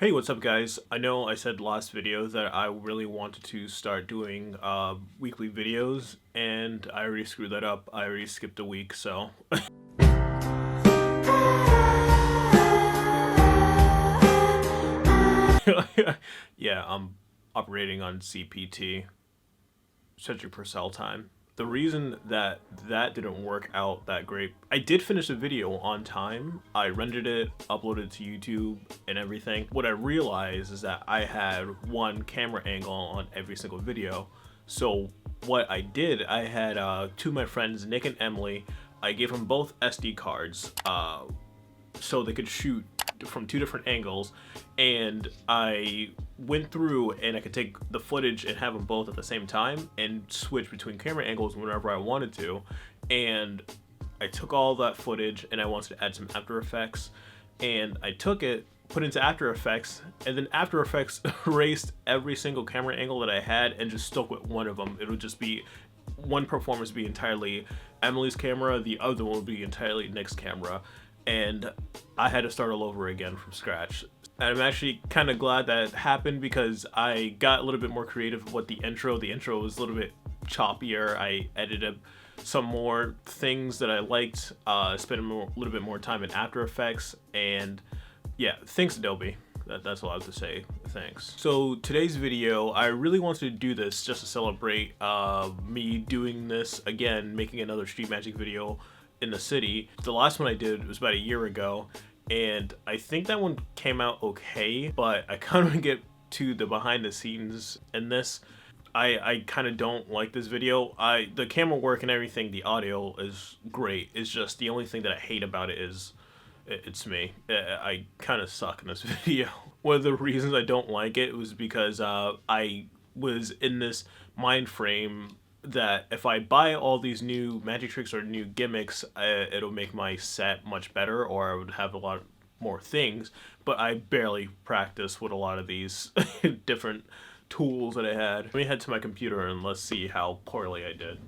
Hey, what's up, guys? I know I said last video that I really wanted to start doing weekly videos, and I already screwed that up. I already skipped a week, so. Yeah, I'm operating on CPT, Cedric Purcell time. The reason that didn't work out that great, I did finish the video on time. I rendered it, uploaded to YouTube and everything. What I realized is that I had one camera angle on every single video. So what I did, I had two of my friends, Nick and Emily. I gave them both SD cards so they could shoot from two different angles, and I went through and I could take the footage and have them both at the same time and switch between camera angles whenever I wanted to. And I took all that footage and I wanted to add some After Effects, and I took it, put it into After Effects, and then After Effects erased every single camera angle that I had and just stuck with one of them. It would just be one performance be entirely Emily's camera, the other one would be entirely Nick's camera, and I had to start all over again from scratch. And I'm actually kind of glad that happened because I got a little bit more creative with the intro. The intro was a little bit choppier. I edited some more things that I liked, spent a little bit more time in After Effects, and yeah, thanks Adobe. That's all I have to say. Thanks. So today's video, I really wanted to do this just to celebrate me doing this again, making another Street Magic video in the city. The last one I did was about a year ago, and I think that one came out okay, but I kind of get to the behind the scenes in this. I kind of don't like this video. The camera work and everything, the audio is great. It's just the only thing that I hate about it is it's me. I kind of suck in this video. One of the reasons I don't like it was because I was in this mind frame that if I buy all these new magic tricks or new gimmicks, it'll make my set much better, or I would have a lot more things. But I barely practice with a lot of these different tools that I had. Let me head to my computer and let's see how poorly I did.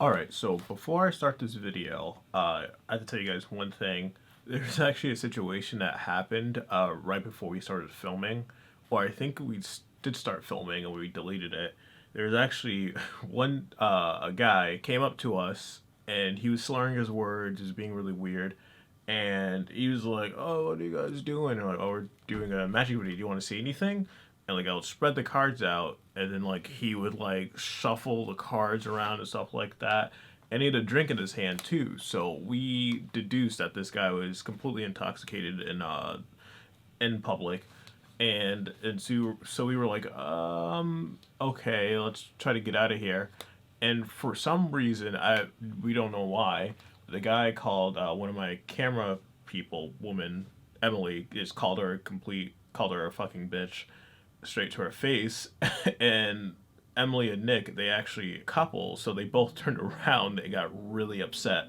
Alright, so before I start this video, I have to tell you guys one thing. There's actually a situation that happened right before we started filming, or I think we did start filming and we deleted it. There's actually a guy came up to us and he was slurring his words, he was being really weird, and he was like, "Oh, what are you guys doing?" And we're like, "Oh, we're doing a magic video. Do you want to see anything?" And like I would spread the cards out, and then like he would like shuffle the cards around and stuff like that. And he had a drink in his hand too, so we deduced that this guy was completely intoxicated in public. And so we were like, okay, let's try to get out of here. And for some reason, we don't know why, the guy called one of my camera people, woman, Emily, just called her a fucking bitch straight to her face. And Emily and Nick, they actually a couple, so they both turned around and got really upset.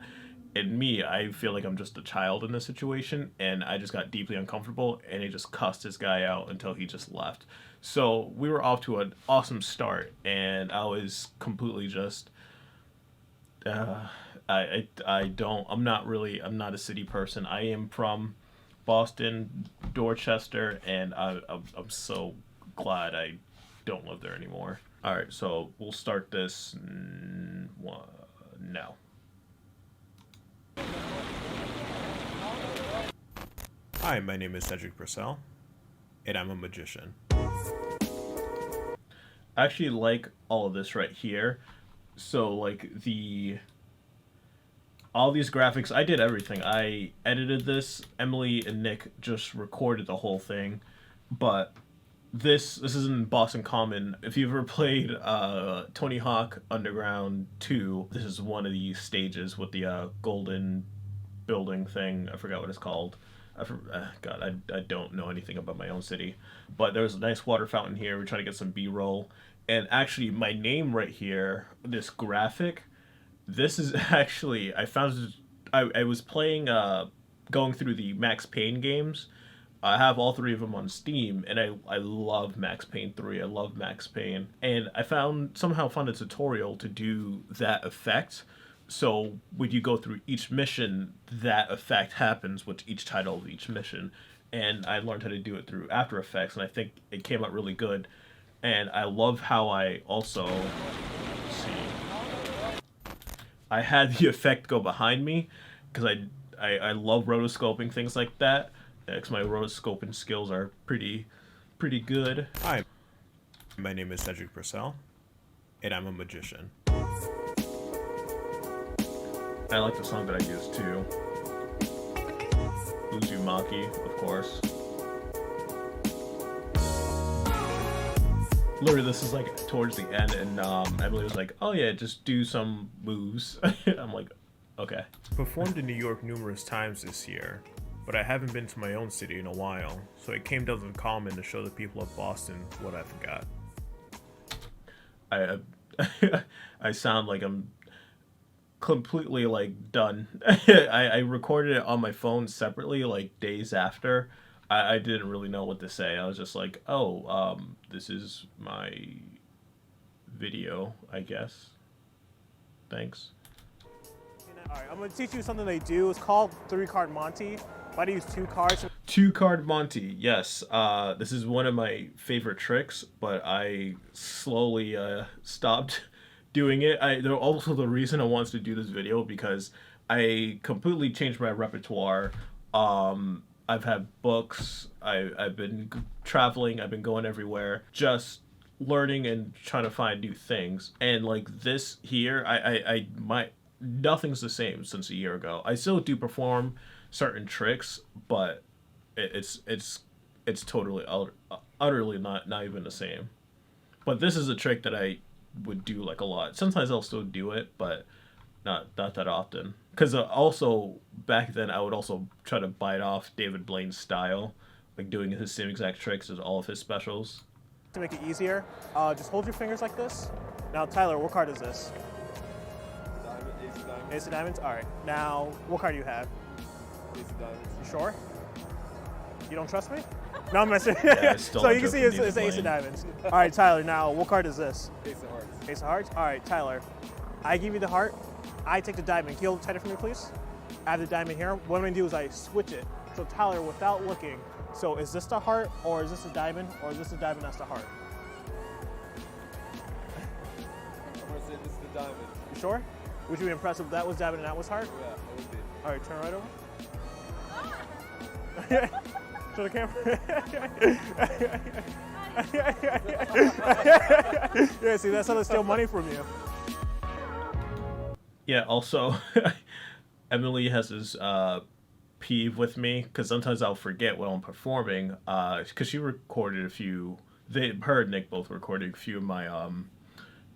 And me, I feel like I'm just a child in this situation, and I just got deeply uncomfortable, and he just cussed this guy out until he just left. So we were off to an awesome start, and I was completely just, I'm not a city person. I am from Boston, Dorchester, and I'm so glad I don't live there anymore. All right, so we'll start this now. Hi, my name is Cedric Purcell, and I'm a magician. I actually like all of this right here. So like all these graphics, I did everything. I edited this. Emily and Nick just recorded the whole thing, but this is in Boston Common. If you've ever played Tony Hawk Underground 2, this is one of the stages with the golden building thing. I forgot what it's called. God, I don't know anything about my own city. But there's a nice water fountain here. We're trying to get some B-roll. And actually, my name right here, this graphic, this is actually, I was playing, going through the Max Payne games. I have all three of them on Steam, and I love Max Payne 3. I love Max Payne. And I somehow found a tutorial to do that effect. So when you go through each mission, that effect happens with each title of each mission. and I learned how to do it through After Effects, and I think it came out really good. And I love how I also, let's see, I had the effect go behind me, because I love rotoscoping things like that, because my rotoscoping skills are pretty good. Hi, my name is Cedric Purcell, and I'm a magician. I like the song that I used too. Uzumaki, of course. Literally, this is like towards the end, and Emily was like, "Oh yeah, just do some moves." I'm like, "Okay." Performed in New York numerous times this year, but I haven't been to my own city in a while, so it came down to the common to show the people of Boston what I forgot. I sound like I'm completely like done. I recorded it on my phone separately like days after. I didn't really know what to say. I was just like, oh, this is my video, I guess. Thanks. Alright, I'm going to teach you something they do. It's called 3-card Monty. Why do you use 2 cards? 2-card Monty, yes. This is one of my favorite tricks, but I slowly stopped doing it. They're also the reason I wanted to do this video, because I completely changed my repertoire. I've had books, I've been traveling, I've been going everywhere, just learning and trying to find new things. And like this here, nothing's the same since a year ago. I still do perform certain tricks, but it's totally utterly not even the same. But this is a trick that I would do like a lot. Sometimes I'll still do it, but not that often. Because also back then I would also try to bite off David Blaine's style, like doing his same exact tricks as all of his specials. To make it easier, just hold your fingers like this. Now, Tyler, what card is this? Diamond, ace of diamonds. Ace of diamonds? All right. Now, what card do you have? Ace of diamonds. You sure? You don't trust me? No, I'm messing. Yeah, so you can see it's ace of diamonds. All right, Tyler, now what card is this? Ace of hearts. Ace of hearts? All right, Tyler. I give you the heart. I take the diamond. Can you hold it tighter for me, please? I have the diamond here. What I'm going to do is I switch it. So Tyler, without looking, so is this the heart, or is this a diamond, or is this a diamond that's the heart? I'm going to say this is the diamond. You sure? Would you be impressed if that was diamond and that was heart? Yeah, it would be. All right, turn right over. Show the camera. Yeah, see, that's how they steal money from you. Yeah, also, Emily has this peeve with me, because sometimes I'll forget when I'm performing, because she recorded a few, her and Nick both recorded a few of my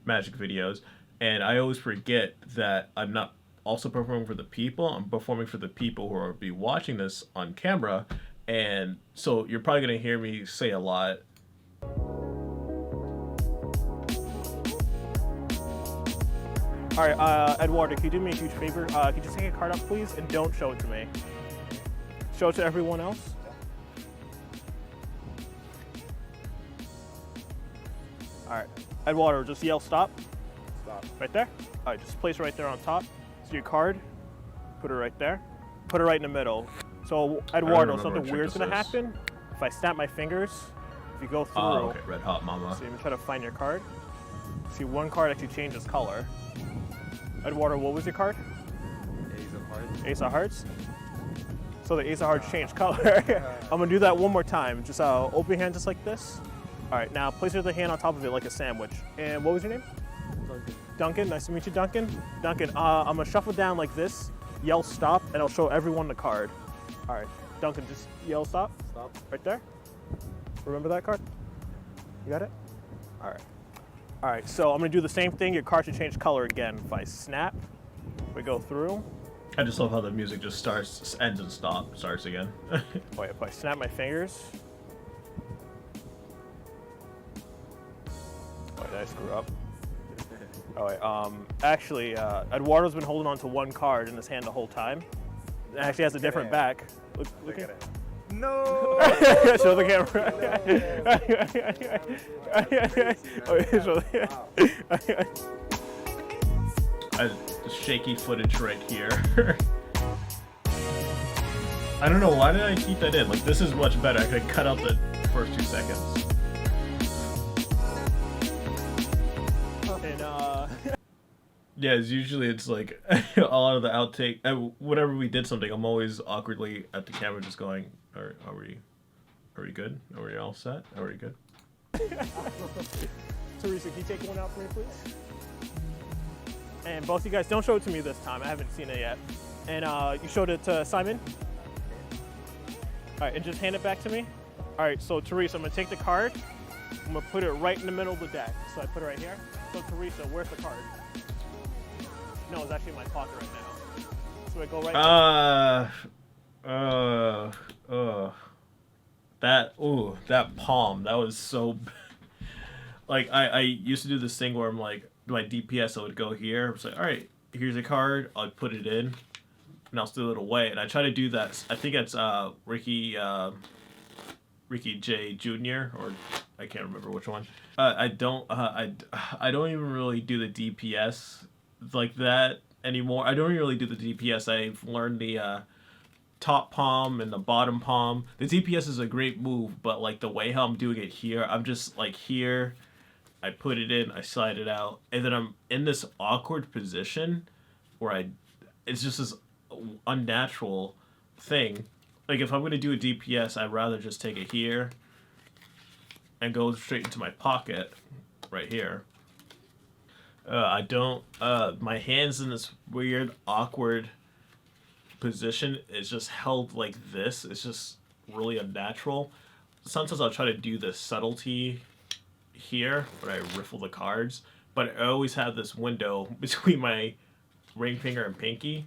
magic videos, and I always forget that I'm not also performing for the people, I'm performing for the people who will be watching this on camera, and so you're probably going to hear me say a lot. All right, Eduardo, can you do me a huge favor? Could you take a card up, please, and don't show it to me. Show it to everyone else. All right, Eduardo, just yell stop. Stop. Right there. All right, just place it right there on top. So your card, put it right there. Put it right in the middle. So Eduardo, something weird's gonna happen. If I snap my fingers, if you go through. Oh, okay, Red Hot Mama. So you try to find your card. See, one card actually changes color. Eduardo, what was your card? Ace of hearts. Ace of hearts. So the ace of hearts changed color. I'm gonna do that one more time. Just open your hand just like this. All right, now place your other hand on top of it like a sandwich. And what was your name? Duncan. Duncan, nice to meet you, Duncan. Duncan, I'm gonna shuffle down like this, yell stop, and I'll show everyone the card. All right, Duncan, just yell stop. Stop. Right there. Remember that card? You got it? All right. All right, so I'm gonna do the same thing. Your card should change color again. If I snap, we go through. I just love how the music just starts, ends and starts again. Wait, if I snap my fingers. Wait, did I screw up? Oh wait, actually, Eduardo's been holding on to one card in his hand the whole time. It actually has a different back. Look at it. No! Show the camera. The shaky footage right here. I don't know, why did I keep that in? Like, this is much better. I could cut out the first 2 seconds. And Yeah, it's like a lot of the outtake. Whenever we did something, I'm always awkwardly at the camera just going, are we good? Are we all set? Are we good? Teresa, can you take one out for me, please? And both you guys, don't show it to me this time. I haven't seen it yet. And you showed it to Simon? All right, and just hand it back to me. All right, so Teresa, I'm gonna take the card. I'm gonna put it right in the middle of the deck. So I put it right here. So Teresa, where's the card? No, it's actually in my pocket right now. So I go right. That palm, that was so. Like I used to do this thing where I'm like, my DPS, I would go here. It's like, all right, here's a card. I'll put it in, and I'll steal it away. And I try to do that. I think it's Ricky J Jr. or I can't remember which one. I don't even really do the DPS like that anymore. I don't really do the DPS. I've learned the top palm and the bottom palm. The DPS is a great move, but like the way how I'm doing it here, I'm just like here. I put it in, I slide it out, and then I'm in this awkward position where it's just this unnatural thing. Like if I'm gonna do a DPS, I'd rather just take it here and go straight into my pocket right here. I don't. My hands in this weird, awkward position is just held like this. It's just really unnatural. Sometimes I'll try to do the subtlety here, but I riffle the cards. But I always have this window between my ring finger and pinky.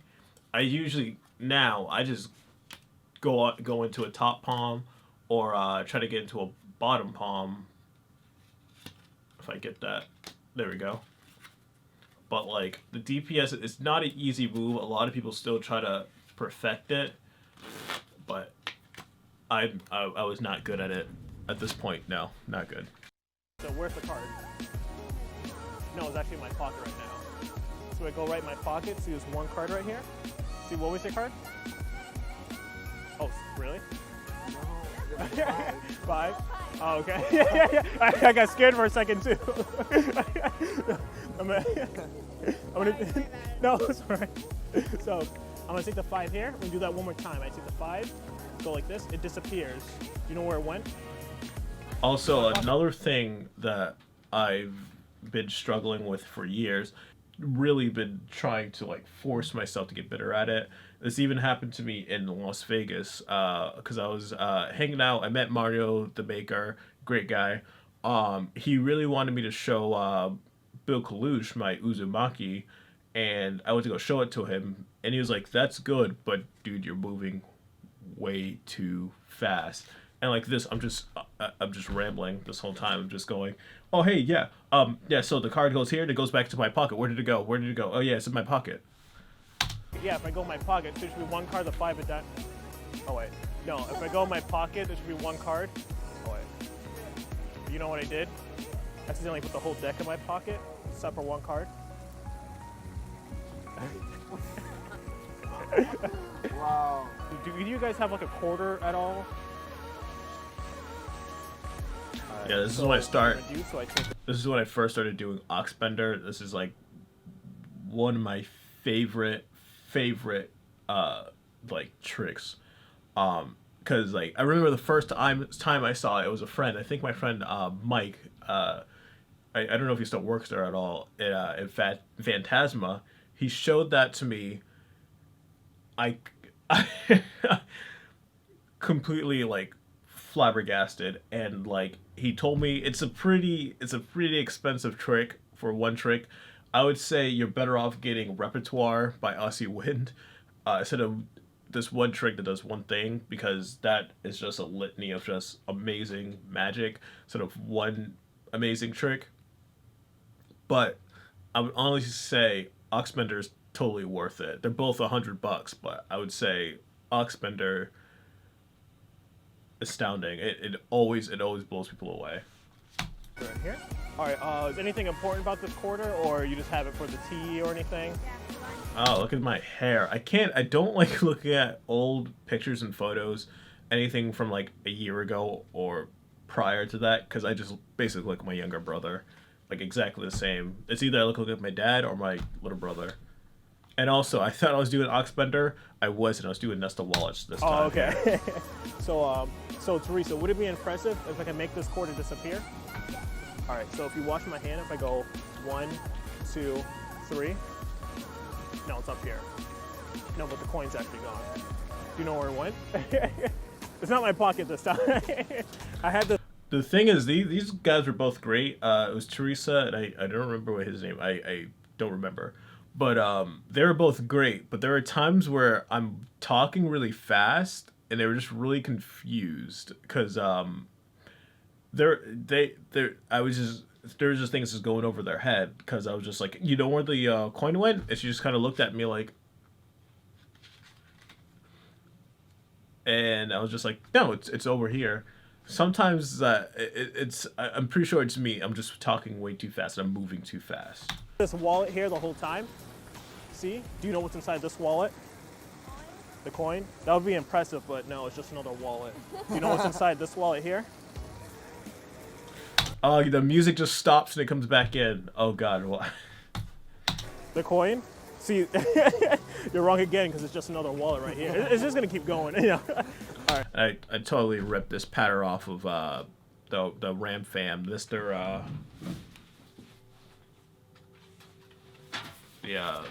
I usually I just go into a top palm or try to get into a bottom palm. If I get that, there we go. But like the DPS, it's not an easy move. A lot of people still try to perfect it, but I was not good at it at this point. No, not good. So where's the card? No, it's actually in my pocket right now. So I go right in my pocket. See, there's one card right here. See, what was your card? Oh, really? Five. Oh, okay. Yeah. I got scared for a second too. I'm gonna no, it's alright. So I'm gonna take the 5 here. I'm gonna do that one more time. I take the 5, go like this. It disappears. Do you know where it went? Also, another thing that I've been struggling with for years, really been trying to like force myself to get better at it. This even happened to me in Las Vegas because I was hanging out. I met Mario the Maker, great guy. He really wanted me to show Bill Kalush my Uzumaki, and I went to go show it to him, and he was like, "That's good, but dude, you're moving way too fast." And like this, I'm just rambling this whole time. I'm just going, "Oh hey, yeah, So the card goes here, and it goes back to my pocket. Where did it go? Where did it go? Oh yeah, it's in my pocket." Yeah, if I go in my pocket, there should be one card, the 5 of that. Oh wait, no. If I go in my pocket, there should be one card. Oh wait. You know what I did? I accidentally put the whole deck in my pocket, except for one card. Wow. Do you guys have like a quarter at all? Yeah, this is when I start. So I take This is when I first started doing Oxbender. This is like one of my favorite like tricks. Because like I remember the first time I saw it, it was a friend. I think my friend Mike. I don't know if he still works there at all. In Phantasma, he showed that to me. I completely like flabbergasted, and like he told me it's a pretty expensive trick for one trick. I would say you're better off getting Repertoire by Aussie Wind instead of this one trick that does one thing, because that is just a litany of just amazing magic, sort of one amazing trick. But I would honestly say Oxbender is totally worth it. They're both $100, but I would say Oxbender, astounding. It always blows people away. right here. All right, is anything important about this quarter, or you just have it for the tea or anything? Oh, look at my hair. I don't like looking at old pictures and photos, anything from like a year ago or prior to that, because I just basically look like my younger brother. Like exactly the same. It's either I look like my dad or my little brother. And also, I thought I was doing Oxbender. I wasn't. I was doing Nest of Wallets this time. Oh, okay. So Teresa, would it be impressive if I can make this quarter disappear? All right, so if you watch my hand, if I go 1, 2, 3, no, it's up here. No, but the coin's actually gone. Do you know where it went? It's not my pocket this time. I had the. The thing is, these guys were both great. It was Teresa, and I don't remember what his name. I don't remember. But they were both great. But there were times where I'm talking really fast, and they were just really confused because there was just things just going over their head because I was just like, you know where the coin went? And she just kind of looked at me like, and I was just like, no, it's over here. Sometimes I'm pretty sure it's me. I'm just talking way too fast. I'm moving too fast. This wallet here the whole time. See? Do you know what's inside this wallet? The coin? That would be impressive, but no, it's just another wallet. Do you know what's inside this wallet here? Oh, the music just stops and it comes back in. Oh God, what? The coin? See, you're wrong again because it's just another wallet right here. It's just gonna keep going. You know? All right. I totally ripped this pattern off of the Ram fam, Mr. The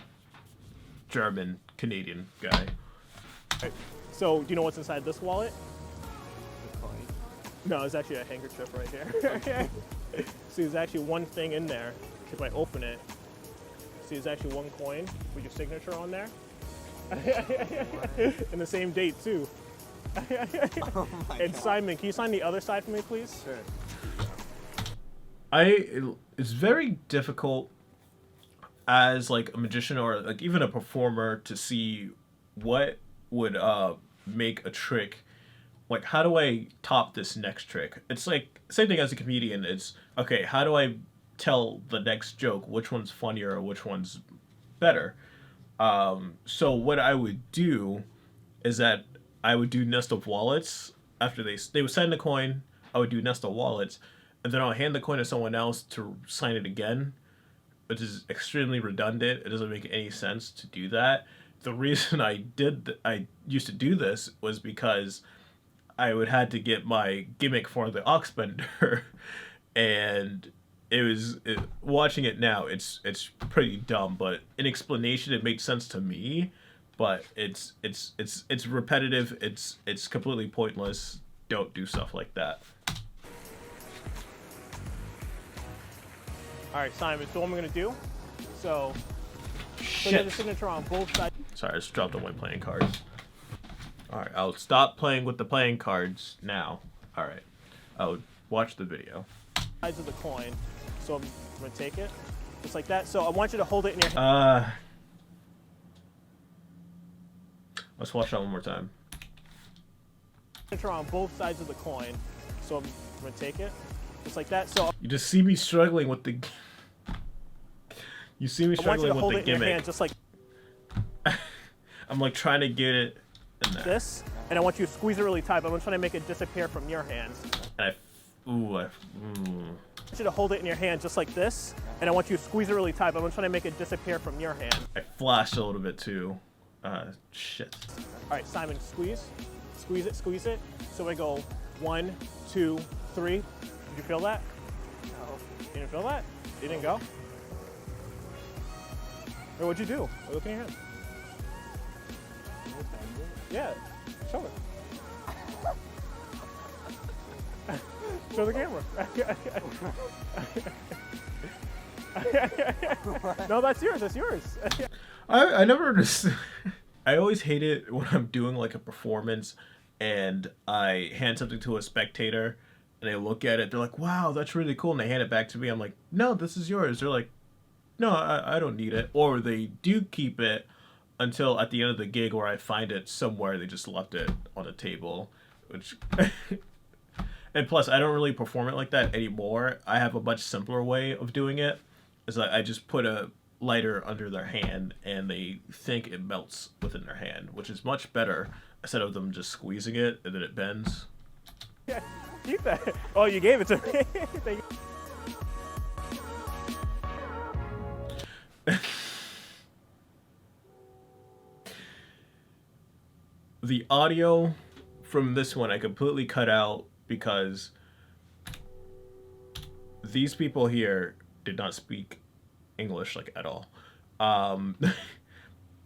German Canadian guy. Right. So, do you know what's inside this wallet? No, it's actually a handkerchief right here. See, there's actually one thing in there. If I open it, see, there's actually one coin with your signature on there. And the same date, too. Oh my And God. Simon, can you sign the other side for me, please? Sure. It's very difficult as like a magician or like even a performer to see what would make a trick. Like, how do I top this next trick? It's like same thing as a comedian. It's okay, how do I tell the next joke? Which one's funnier or which one's better? So what I would do is that I would do Nest of Wallets after they would sign the coin. I would do Nest of Wallets, and then I'll hand the coin to someone else to sign it again, which is extremely redundant. It doesn't make any sense to do that. The reason I used to do this was because I would had to get my gimmick for the Oxbender, and watching it now, it's pretty dumb, but in explanation, it made sense to me. But it's repetitive. It's completely pointless. Don't do stuff like that. All right, Simon, so what I'm gonna do, so there's a Shit. signature on both sides. Sorry, I just dropped all my playing cards. All right, I'll stop playing with the playing cards now. All right, I'll watch the video. Sides of the coin. So I'm gonna take it, just like that. So I want you to hold it in your hand. Let's watch that one more time. Signature on both sides of the coin. So I'm gonna take it, just like that. So You just see me struggling with the. You see me I want you struggling to hold with it the in your hand, gimmick. just like I'm like trying to get it in there. this, and I want you to squeeze it really tight. But I'm trying to make it disappear from your hand. And I want you to hold it in your hand just like this, and I want you to squeeze it really tight. But I'm trying to make it disappear from your hand. I flashed a little bit too. Shit. All right, Simon, squeeze it. So I go 1, 2, 3. Did you feel that? No. You didn't feel that? You didn't go? Or what'd you do? Look in your hand. Yeah, show it. Show the camera. No, that's yours. That's yours. I never understood. I always hate it when I'm doing like a performance and I hand something to a spectator and they look at it. They're like, wow, that's really cool. And they hand it back to me. I'm like, no, this is yours. They're like, no, I don't need it. Or they do keep it until at the end of the gig where I find it somewhere. They just left it on a table, which And plus, I don't really perform it like that anymore. I have a much simpler way of doing it. Is like I just put a lighter under their hand and they think it melts within their hand, which is much better instead of them just squeezing it and then it bends. Yeah, keep that. Oh, you gave it to me. Thank you. The audio from this one I completely cut out because these people here did not speak English like at all.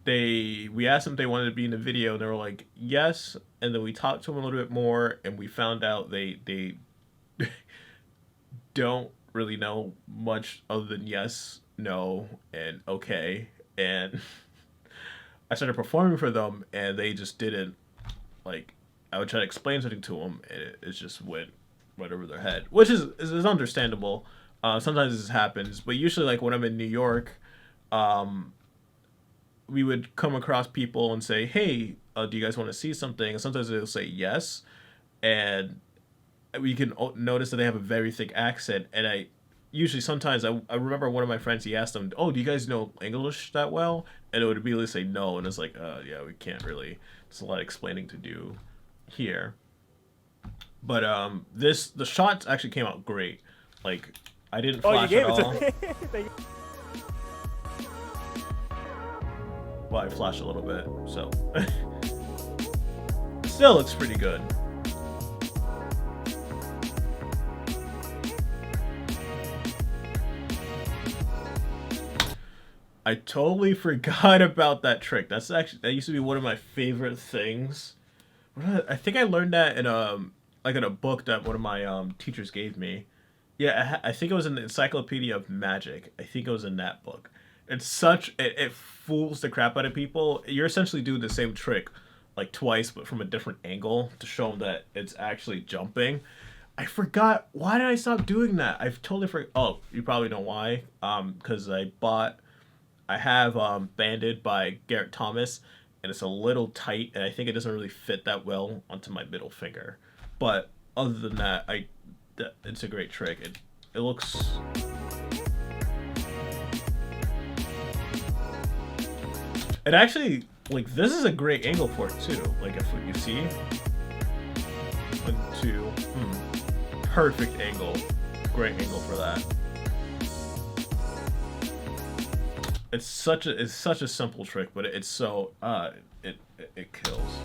We asked them if they wanted to be in the video and they were like yes, and then we talked to them a little bit more and we found out they don't really know much other than yes, no, and okay. And I started performing for them and they just didn't, like, I would try to explain something to them and it just went right over their head, which is understandable. Sometimes this happens, but usually, like, when I'm in New York, we would come across people and say, hey, do you guys want to see something? And sometimes they'll say yes, and we can notice that they have a very thick accent, and I remember one of my friends, he asked them, oh, do you guys know English that well? And it would immediately say no, and it's like, yeah, we can't really, there's a lot of explaining to do here. But the shots actually came out great. Like, I didn't flash at all. Thank you. Well, I flashed a little bit, so it still looks pretty good. I totally forgot about that trick. That used to be one of my favorite things. I think I learned that in in a book that one of my teachers gave me. Yeah, I think it was in the Encyclopedia of Magic. I think it was in that book. It fools the crap out of people. You're essentially doing the same trick like twice, but from a different angle to show them that it's actually jumping. I forgot. Why did I stop doing that? I've totally forgot. Oh, you probably know why. Because I have Banded by Garrett Thomas, and it's a little tight, and I think it doesn't really fit that well onto my middle finger. But other than that, it's a great trick. It looks. It actually, like, this is a great angle for it too. Like, if you see, 1, 2, perfect angle, great angle for that. It's such a simple trick, but it's so it kills.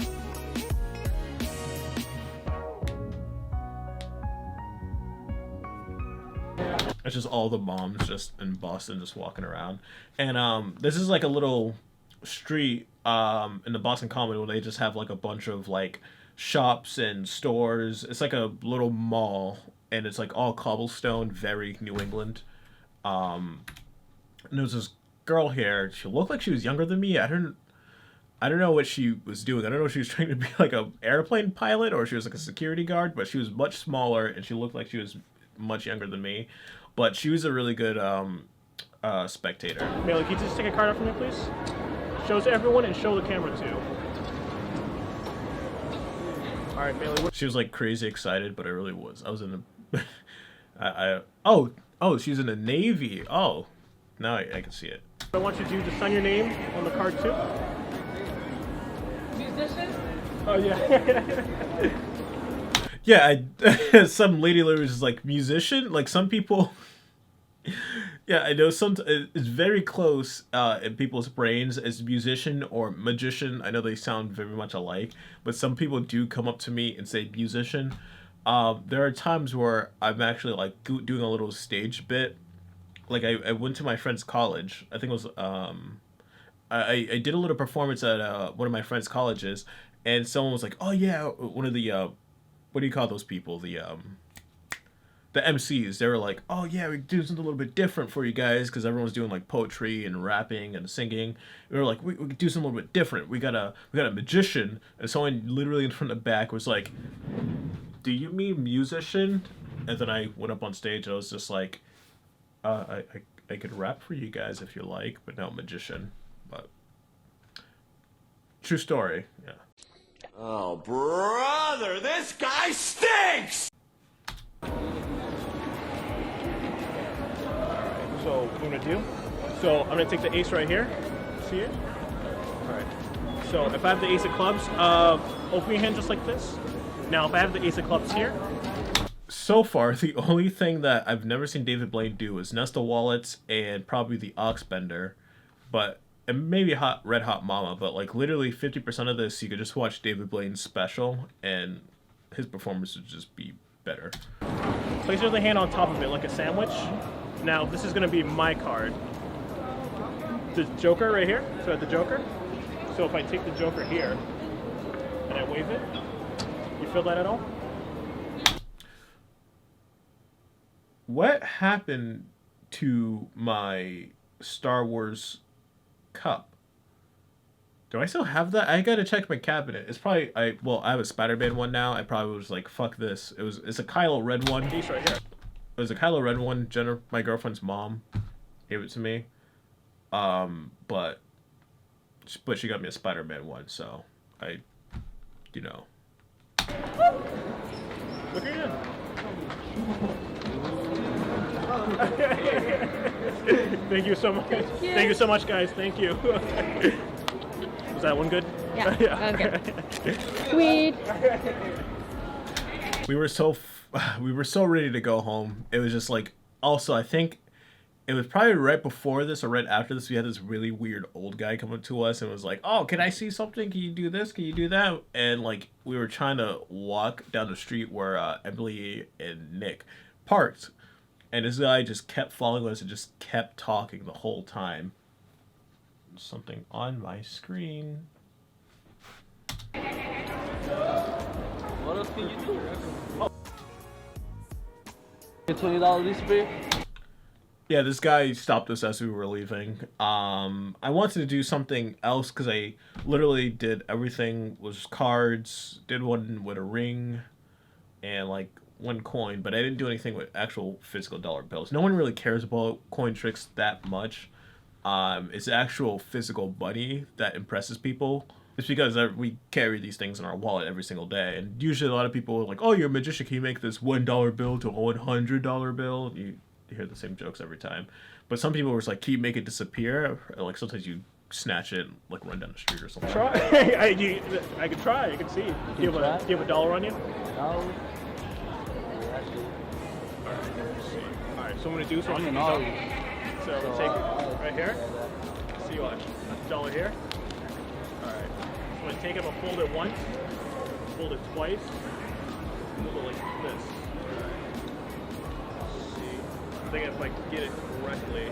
It's just all the moms just in Boston just walking around, and this is like a little street in the Boston Common where they just have like a bunch of like shops and stores. It's like a little mall, and it's like all cobblestone, very New England. And there was this girl here. She looked like she was younger than me. I don't know what she was doing. I don't know if she was trying to be like a airplane pilot or she was like a security guard, but she was much smaller and she looked like she was much younger than me. But she was a really good spectator. Bailey, can you just take a card out for me, please? Show to everyone and show the camera too. All right, Bailey. She was like crazy excited, but I really was. I was in the. She's in the Navy. Oh, now I can see it. I want you to do, just sign your name on the card too. Musician? Oh yeah. Yeah, some lady literally was like musician. Like some people. Yeah, I know it's very close in people's brains as musician or magician. I know they sound very much alike, but some people do come up to me and say musician. There are times where I'm actually like doing a little stage bit. Like I went to my friend's college. I think it was I did a little performance at one of my friend's colleges, and someone was like, "Oh yeah, one of the what do you call those people? The MCs." They were like, "Oh yeah, we do something a little bit different for you guys because everyone's doing like poetry and rapping and singing." We were like, "We could do something a little bit different. We got a magician," and someone literally in front of the back was like, "Do you mean musician?" And then I went up on stage. And I was just like, I could rap for you guys if you like, but no, magician." But true story, yeah. Oh, brother, this guy stinks! So what I'm gonna do, so I'm gonna take the ace right here. See it? All right. So if I have the ace of clubs, open your hand just like this. Now if I have the ace of clubs here. So far, the only thing that I've never seen David Blaine do is Nesta Wallets and probably the Ox Bender, but and maybe Red Hot Mama. But like literally 50% of this, you could just watch David Blaine's special, and his performance would just be better. Place your other hand on top of it like a sandwich. Now this is gonna be my card. The Joker right here. So the Joker. So if I take the Joker here and I wave it, you feel that at all? What happened to my Star Wars cup? Do I still have that? I gotta check my cabinet. It's probably I have a Spider-Man one now. I probably was like, fuck this. It's a Kylo Ren one. Piece right here. It was a Kylo Ren one. Jennifer, my girlfriend's mom, gave it to me. But she got me a Spider-Man one, so I, you know. Look at you. Thank you so much. Thank you so much, guys. Thank you. Was that one good? Yeah. Yeah. Okay. Weed. We were so ready to go home. It was just like, also I think it was probably right before this or right after this, we had this really weird old guy come up to us and was like, oh, can I see something? Can you do this? Can you do that? And like we were trying to walk down the street where Emily and Nick parked, and this guy just kept following us and just kept talking the whole time. Something on my screen. What else can you do? $20 lease fee? Yeah, this guy stopped us as we were leaving. I wanted to do something else because I literally did everything was cards, did one with a ring, and like one coin, but I didn't do anything with actual physical dollar bills. No one really cares about coin tricks that much. It's the actual physical money that impresses people. It's because we carry these things in our wallet every single day, and usually a lot of people are like, "Oh, you're a magician. Can you make this $1 bill to a $100 bill?" You hear the same jokes every time. But some people were just like, "Can you make it disappear?" Or, like sometimes you snatch it and like run down the street or something. Try. I can try. I can see. Do you have a dollar on you? $1? All right. So I'm gonna do so. I'm in all. So I'm gonna take it right here. See what? $1 here. All right. So I'm gonna take it. I'm gonna fold it once. Fold it twice. Fold it like this. See. I think if I get it correctly.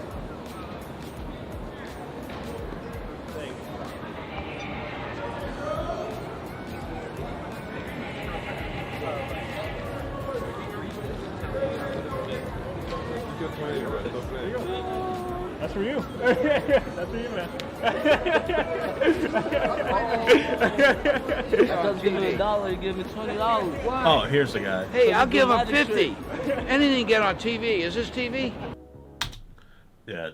That's for you. That's for you, man. Just give me $1, you give me $20. Why? Oh, here's the guy. Hey, I'll give him 50. Anything get on TV. Is this TV? Yeah,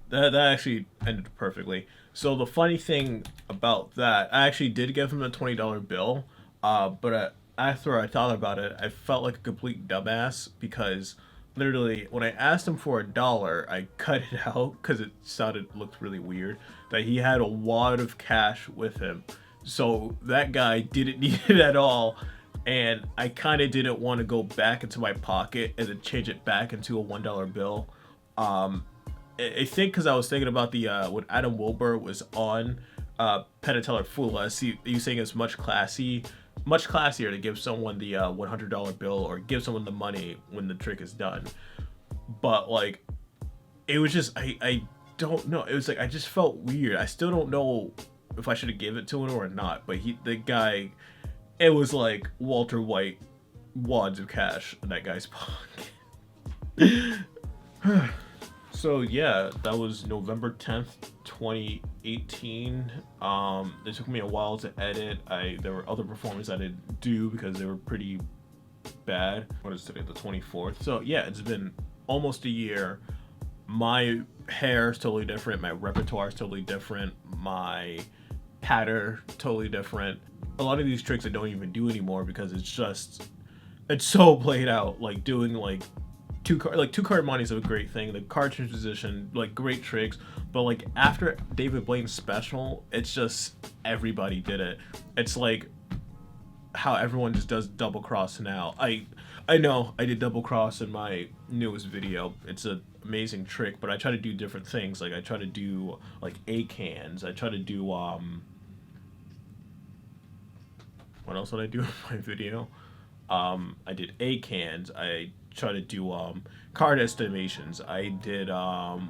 that actually ended perfectly. So the funny thing about that, I actually did give him a $20 bill, but after I thought about it, I felt like a complete dumbass because literally when I asked him for $1, I cut it out because it looked really weird that he had a wad of cash with him. So that guy didn't need it at all, and I kind of didn't want to go back into my pocket and then change it back into a $1 bill. I think because I was thinking about the when Adam Wilbur was on Penn and Teller Fool Us, he was saying it's much classier to give someone the $100 bill or give someone the money when the trick is done. But like, it was just I don't know. It was like I just felt weird. I still don't know if I should have given it to him or not. But the guy, it was like Walter White wads of cash in that guy's pocket. So yeah, that was November 10th, 2018. It took me a while to edit. There were other performances I didn't do because they were pretty bad. What is today, the 24th? So yeah, it's been almost a year. My hair is totally different. My repertoire is totally different. My patter totally different. A lot of these tricks I don't even do anymore because it's just it's so played out. Like doing like two card money is a great thing. The card transition, like great tricks. But like after David Blaine's special, it's just everybody did it. It's like how everyone just does double cross now. I know I did double cross in my newest video. It's an amazing trick, but I try to do different things. Like I try to do like A cans. I try to do what else did I do in my video? I did A cans. I try to do card estimations. I did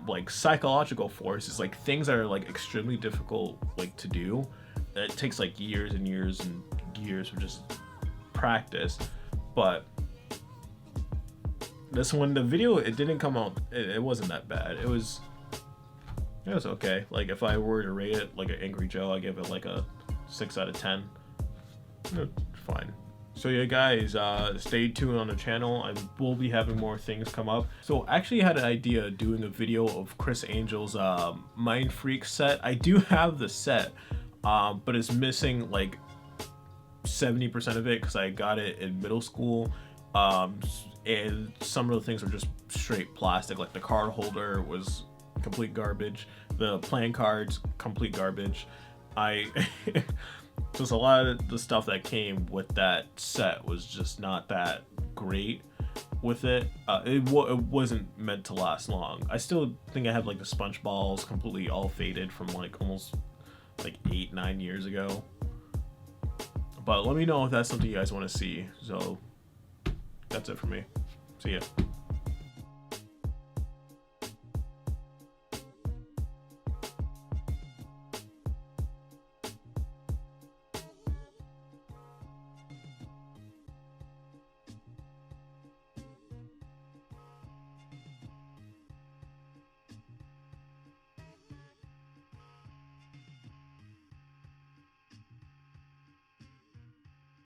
like psychological forces, like things that are like extremely difficult like to do. It takes like years and years and years of just practice. But this one, the video, it didn't come out, it wasn't that bad. It was okay. Like if I were to rate it like an Angry Joe, I give it like a 6 out of 10. Fine. So yeah, guys, stay tuned on the channel. I will be having more things come up. So I actually had an idea of doing a video of Criss Angel's Mind Freak set. I do have the set, but it's missing like 70% of it because I got it in middle school. And some of the things were just straight plastic. Like the card holder was complete garbage. The playing cards, complete garbage. Just a lot of the stuff that came with that set was just not that great with it. It wasn't meant to last long. I still think I have like the sponge balls completely all faded from like almost like 8-9 years ago. But let me know if that's something you guys want to see. So that's it for me. See ya.